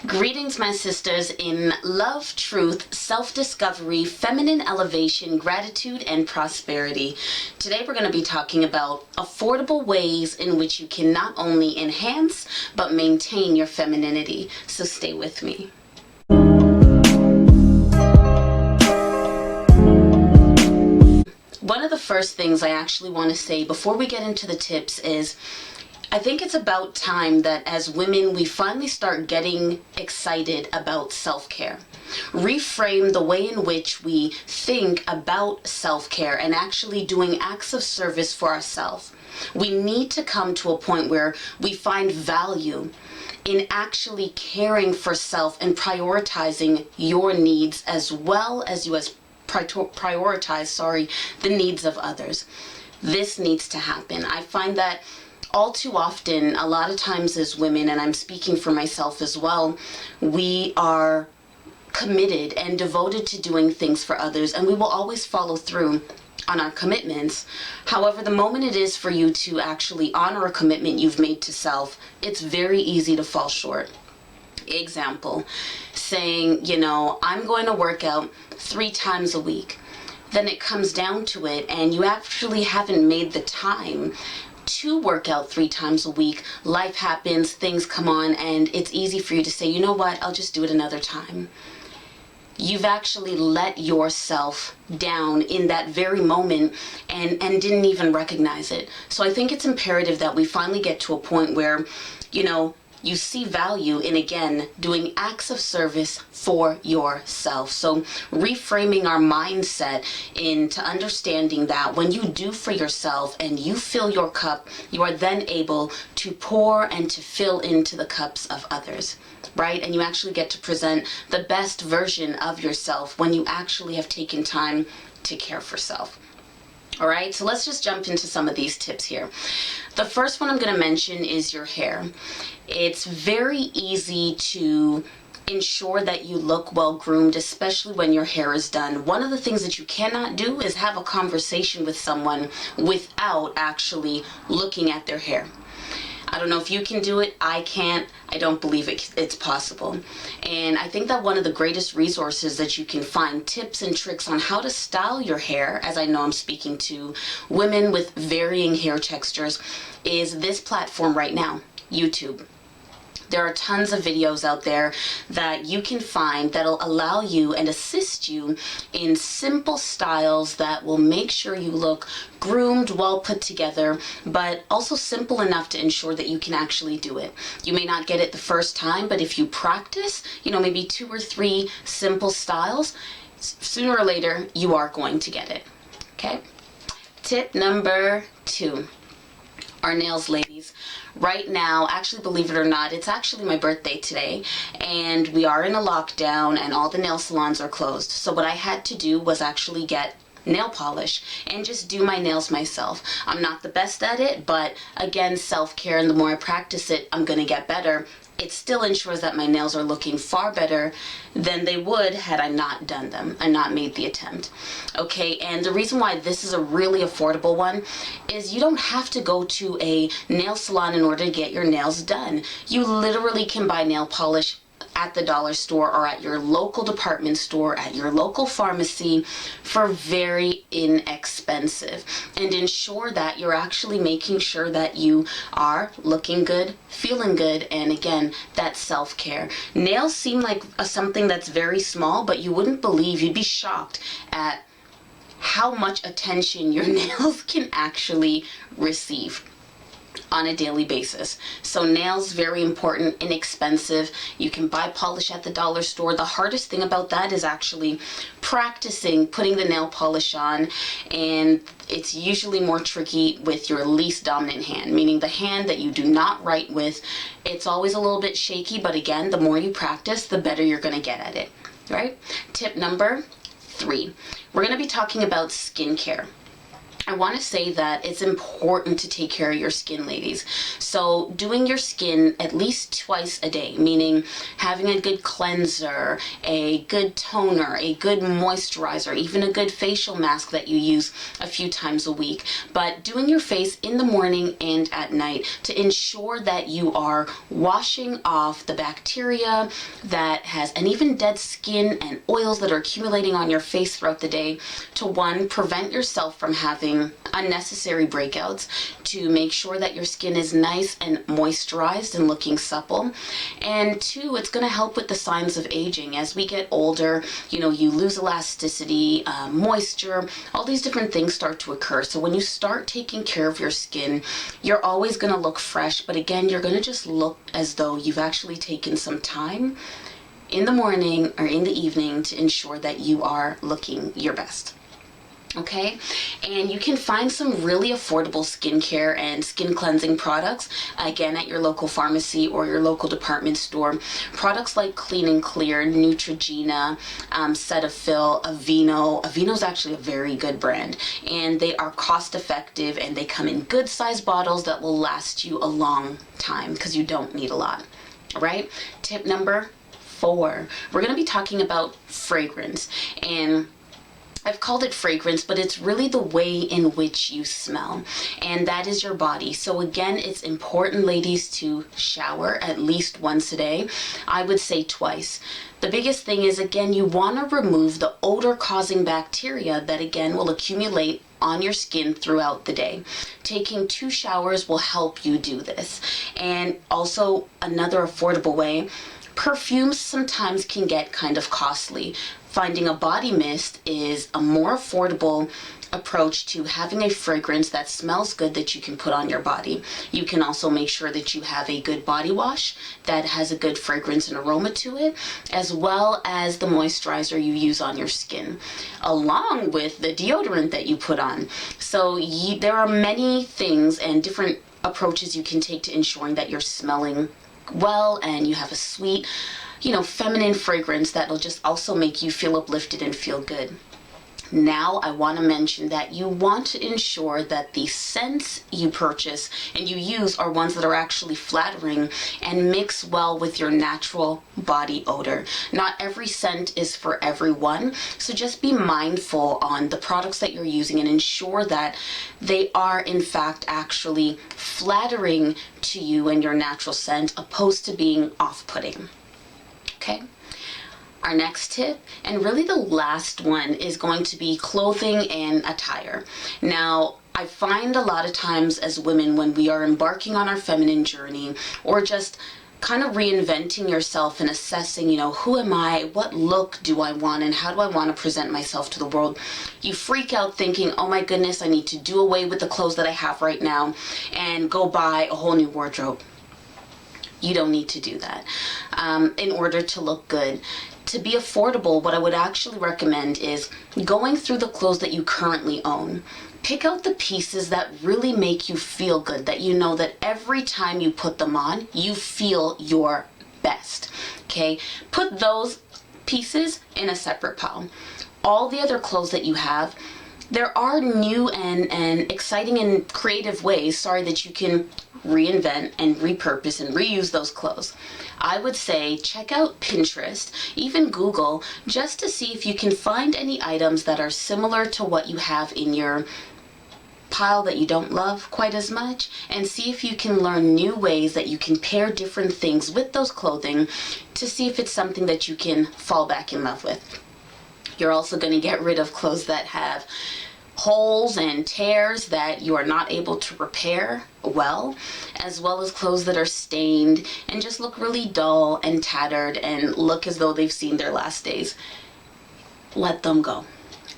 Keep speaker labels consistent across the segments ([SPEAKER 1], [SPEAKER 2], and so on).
[SPEAKER 1] Greetings, my sisters, in love, truth, self-discovery, feminine elevation, gratitude, and prosperity. Today we're going to be talking about affordable ways in which you can not only enhance, but maintain your femininity. So stay with me. One of the first things I actually want to say before we get into the tips is I think it's about time that as women, we finally start getting excited about self-care. Reframe the way in which we think about self-care and actually doing acts of service for ourselves. We need to come to a point where we find value in actually caring for self and prioritizing your needs as well as you prioritize the needs of others. This needs to happen. I find that all too often, a lot of times as women, and I'm speaking for myself as well, we are committed and devoted to doing things for others, and we will always follow through on our commitments. However, the moment it is for you to actually honor a commitment you've made to self, it's very easy to fall short. Example, saying, I'm going to work out 3 times a week. Then it comes down to it, and you actually haven't made the time to work out 3 times a week. Life happens, things come on, and it's easy for you to say, you know what, I'll just do it another time. You've actually let yourself down in that very moment and didn't even recognize it. So I think it's imperative that we finally get to a point where, you see value in, again, doing acts of service for yourself. So reframing our mindset into understanding that when you do for yourself and you fill your cup, you are then able to pour and to fill into the cups of others, right? And you actually get to present the best version of yourself when you actually have taken time to care for self. All right, so let's just jump into some of these tips here. The first one I'm going to mention is your hair. It's very easy to ensure that you look well groomed, especially when your hair is done. One of the things that you cannot do is have a conversation with someone without actually looking at their hair. I don't know if you can do it. I can't. I don't believe it's possible. And I think that one of the greatest resources that you can find tips and tricks on how to style your hair, as I know I'm speaking to women with varying hair textures, is this platform right now, YouTube. There are tons of videos out there that you can find that'll allow you and assist you in simple styles that will make sure you look groomed, well put together, but also simple enough to ensure that you can actually do it. You may not get it the first time, but if you practice, maybe 2 or 3 simple styles, sooner or later, you are going to get it. Okay? Tip number 2. Our nails, ladies. Right now, actually, believe it or not, it's actually my birthday today, and we are in a lockdown and all the nail salons are closed. So what I had to do was actually get nail polish and just do my nails myself. I'm not the best at it, but again, self-care, and the more I practice it, I'm gonna get better. It still ensures that my nails are looking far better than they would had I not done them and not made the attempt. Okay, and the reason why this is a really affordable one is you don't have to go to a nail salon in order to get your nails done. You literally can buy nail polish at the dollar store or at your local department store, at your local pharmacy, for very inexpensive, and ensure that you're actually making sure that you are looking good, feeling good, and again, that self-care. Nails seem like something that's very small, but you wouldn't believe, you'd be shocked at how much attention your nails can actually receive on a daily basis. So nails, very important, inexpensive. You can buy polish at the dollar store. The hardest thing about that is actually practicing putting the nail polish on, and it's usually more tricky with your least dominant hand, meaning the hand that you do not write with. It's always a little bit shaky, but again, the more you practice, the better you're going to get at it, right? Tip number 3. We're going to be talking about skincare. I want to say that it's important to take care of your skin, ladies. So doing your skin at least twice a day, meaning having a good cleanser, a good toner, a good moisturizer, even a good facial mask that you use a few times a week. But doing your face in the morning and at night to ensure that you are washing off the bacteria that has, and even dead skin and oils that are accumulating on your face throughout the day, to one, prevent yourself from having unnecessary breakouts, to make sure that your skin is nice and moisturized and looking supple, and two, it's going to help with the signs of aging. As we get older, you lose elasticity, moisture, all these different things start to occur. So when you start taking care of your skin, you're always going to look fresh, but again, you're going to just look as though you've actually taken some time in the morning or in the evening to ensure that you are looking your best. Okay, and you can find some really affordable skincare and skin cleansing products, again, at your local pharmacy or your local department store. Products like Clean and Clear, Neutrogena, Cetaphil, Aveeno. Aveeno is actually a very good brand, and they are cost effective, and they come in good sized bottles that will last you a long time because you don't need a lot. All right, tip number 4, we're going to be talking about fragrance, and I've called it fragrance, but it's really the way in which you smell, and that is your body. So again, it's important, ladies, to shower at least once a day. I would say twice. The biggest thing is, again, you want to remove the odor-causing bacteria that, again, will accumulate on your skin throughout the day. Taking 2 showers will help you do this. And also, another affordable way, perfumes sometimes can get kind of costly. Finding a body mist is a more affordable approach to having a fragrance that smells good that you can put on your body. You can also make sure that you have a good body wash that has a good fragrance and aroma to it, as well as the moisturizer you use on your skin, along with the deodorant that you put on. So there are many things and different approaches you can take to ensuring that you're smelling well and you have a sweet, feminine fragrance that will just also make you feel uplifted and feel good. Now, I want to mention that you want to ensure that the scents you purchase and you use are ones that are actually flattering and mix well with your natural body odor. Not every scent is for everyone, so just be mindful on the products that you're using and ensure that they are in fact actually flattering to you and your natural scent, opposed to being off-putting. Okay? Our next tip, and really the last one, is going to be clothing and attire. Now, I find a lot of times as women, when we are embarking on our feminine journey, or just kind of reinventing yourself and assessing, who am I, what look do I want, and how do I want to present myself to the world, you freak out thinking, oh my goodness, I need to do away with the clothes that I have right now and go buy a whole new wardrobe. You don't need to do that in order to look good. To be affordable, what I would actually recommend is going through the clothes that you currently own. Pick out the pieces that really make you feel good, that you know that every time you put them on, you feel your best. Okay? Put those pieces in a separate pile. All the other clothes that you have, there are new and exciting and creative ways, that you can reinvent and repurpose and reuse those clothes. I would say check out Pinterest, even Google, just to see if you can find any items that are similar to what you have in your pile that you don't love quite as much, and see if you can learn new ways that you can pair different things with those clothing to see if it's something that you can fall back in love with. You're also going to get rid of clothes that have holes and tears that you are not able to repair well as clothes that are stained and just look really dull and tattered and look as though they've seen their last days. Let them go.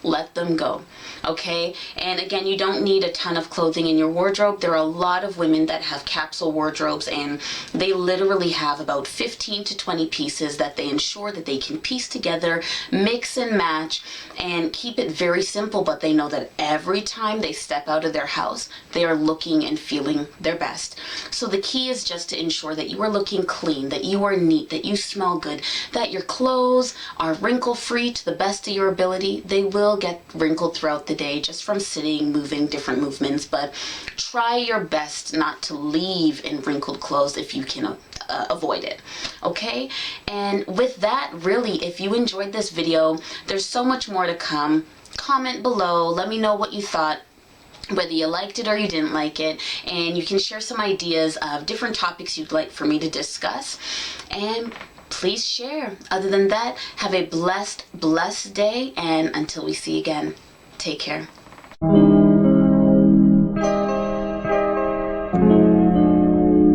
[SPEAKER 1] Let them go. Okay? And again, you don't need a ton of clothing in your wardrobe. There are a lot of women that have capsule wardrobes, and they literally have about 15 to 20 pieces that they ensure that they can piece together, mix and match, and keep it very simple, but they know that every time they step out of their house, they are looking and feeling their best. So the key is just to ensure that you are looking clean, that you are neat, that you smell good, that your clothes are wrinkle-free to the best of your ability. They will will get wrinkled throughout the day just from sitting, moving, different movements, but try your best not to leave in wrinkled clothes if you can avoid it. Okay? And with that, really, if you enjoyed this video, there's so much more to come. Comment below, let me know what you thought, whether you liked it or you didn't like it, and you can share some ideas of different topics you'd like for me to discuss, and please share. Other than that, have a blessed day, and until we see again, take care.